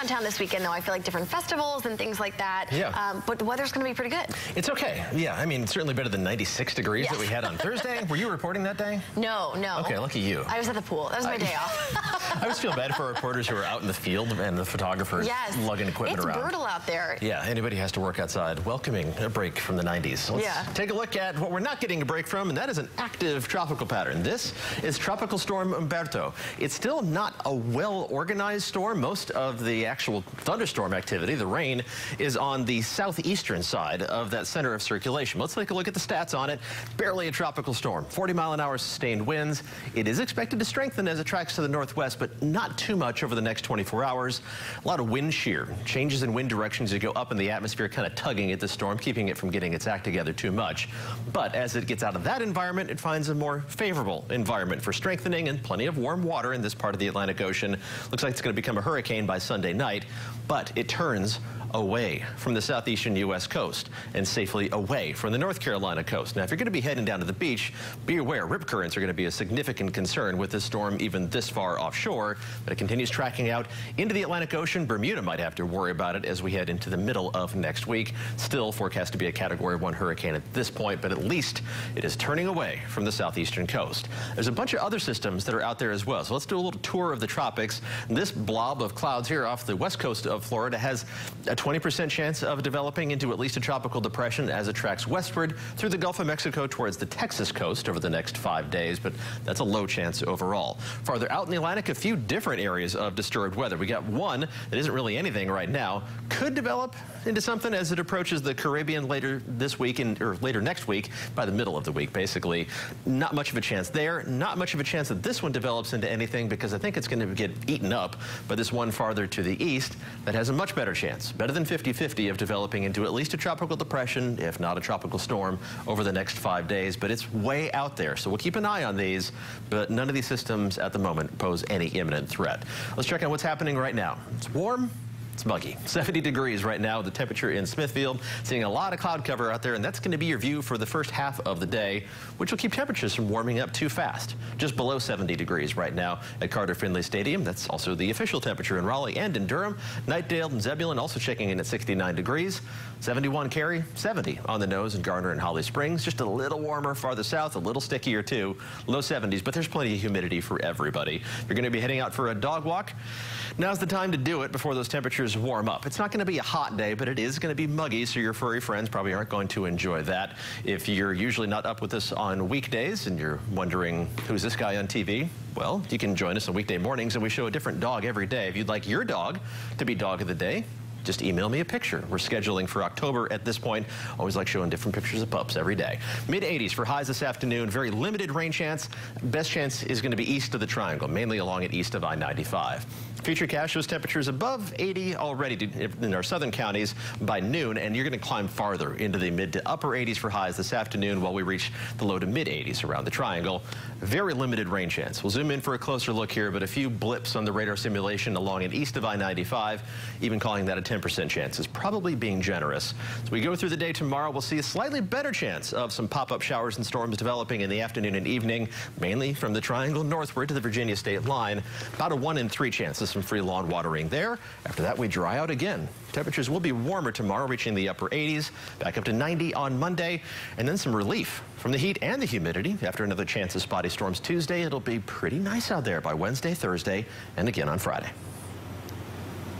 downtown this weekend, though. I feel like different festivals and things like that. Yeah. But the weather's going to be pretty good. It's okay. Yeah, I mean, it's certainly better than 96 degrees that we had on Thursday. Were you reporting that day? No. Okay, lucky you. I was at the pool. That was my day off. I always feel bad for reporters who are out in the field and the photographers lugging equipment around. It's brutal out there. Yeah, anybody has to work outside, welcoming a break from the 90s. Let's take a look at what we're not getting a break from, and that is an active tropical pattern. This is Tropical Storm Umberto. It's still not a well-organized storm. Most of the actual thunderstorm activity, the rain, is on the southeastern side of that center of circulation. Let's take a look at the stats on it. Barely a tropical storm. 40-mile-an-hour sustained winds. It is expected to strengthen as it tracks to the northwest, but not too much over the next 24 hours. A lot of wind shear. Changes in wind directions as you go up in the atmosphere, kind of tugging at the storm, keeping it from getting its act together too much. But as it gets out of that environment, it finds a more favorable environment for strengthening and plenty of warm water in this part of the Atlantic Ocean. Looks like it's going to become a hurricane by Sunday night, but it turns away from the southeastern U.S. coast and safely away from the North Carolina coast. Now, if you're going to be heading down to the beach, be aware rip currents are going to be a significant concern with this storm even this far offshore, but it continues tracking out into the Atlantic Ocean. Bermuda might have to worry about it as we head into the middle of next week. Still forecast to be a Category 1 hurricane at this point, but at least it is turning away from the southeastern coast. There's a bunch of other systems that are out there as well, so let's do a little tour of the tropics. This blob of clouds here off the west coast of Florida has a 20% chance of developing into at least a tropical depression as it tracks westward through the Gulf of Mexico towards the Texas coast over the next 5 days, but that's a low chance overall. Farther out in the Atlantic, a few different areas of disturbed weather. We got one that isn't really anything right now, could develop into something as it approaches the Caribbean later this week or later next week, by the middle of the week, basically. Not much of a chance there. Not much of a chance that this one develops into anything because I think it's going to get eaten up by this one farther to the east that has a much better chance, better than 50-50 of developing into at least a tropical depression, if not a tropical storm, over the next 5 days. But it's way out there, so we'll keep an eye on these, but none of these systems at the moment pose any imminent threat. Let's check on what's happening right now. It's warm. It's muggy. 70 degrees right now, the temperature in Smithfield. Seeing a lot of cloud cover out there, and that's going to be your view for the first half of the day, which will keep temperatures from warming up too fast. Just below 70 degrees right now at Carter-Finley Stadium. That's also the official temperature in Raleigh and in Durham. Knightdale and Zebulon also checking in at 69 degrees. 71 Cary, 70 on the nose in Garner and Holly Springs. Just a little warmer farther south, a little stickier too. Low 70s, but there's plenty of humidity for everybody. If you're going to be heading out for a dog walk, now's the time to do it before those temperatures warm up. It's not going to be a hot day, but it is going to be muggy, so your furry friends probably aren't going to enjoy that. If you're usually not up with us on weekdays and you're wondering, who's this guy on TV? Well, you can join us on weekday mornings, and we show a different dog every day. If you'd like your dog to be dog of the day, just email me a picture. We're scheduling for October at this point. Always like showing different pictures of pups every day. Mid-80s for highs this afternoon. Very limited rain chance. Best chance is going to be east of the triangle, mainly along and east of I-95. Futurecast shows temperatures above 80 already in our southern counties by noon, and you're going to climb farther into the mid to upper 80s for highs this afternoon while we reach the low to mid 80s around the triangle. Very limited rain chance. We'll zoom in for a closer look here, but a few blips on the radar simulation along and east of I-95, even calling that a 10% chance is probably being generous. As we go through the day tomorrow, we'll see a slightly better chance of some pop-up showers and storms developing in the afternoon and evening, mainly from the triangle northward to the Virginia state line. About a 1 in 3 chance of some free lawn watering there. After that, we dry out again. Temperatures will be warmer tomorrow, reaching the upper 80s, back up to 90 on Monday, and then some relief from the heat and the humidity. After another chance of spotty storms Tuesday, it'll be pretty nice out there by Wednesday, Thursday, and again on Friday.